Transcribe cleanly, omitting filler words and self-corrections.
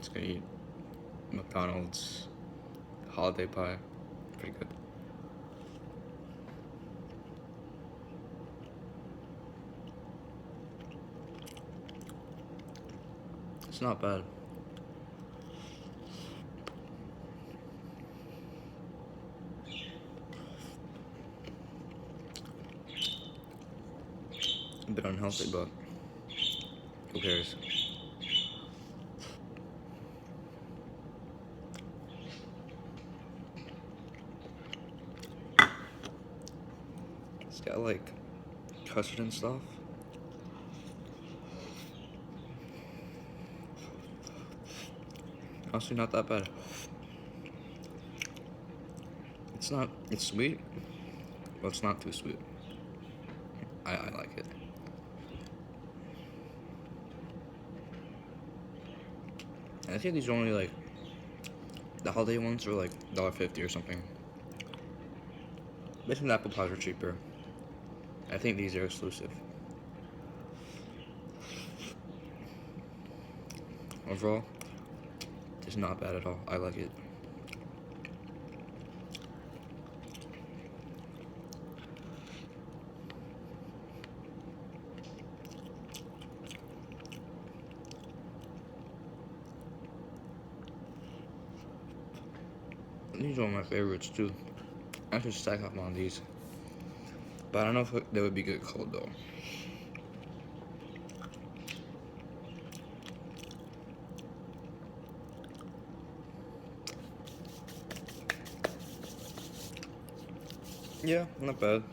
Just gonna eat McDonald's holiday pie. Pretty good. It's not bad. A bit unhealthy, but who cares? It's got like custard and stuff. Honestly, not that bad. It's sweet, but it's not too sweet. I like it. And I think these are only like, the holiday ones are like $1.50 or something. Basically, the apple pies are cheaper. I think these are exclusive. Overall, it's not bad at all. I like it. These are one of my favorites too. I should stack up on these. But I don't know if they would be good cold though. Yeah, not bad.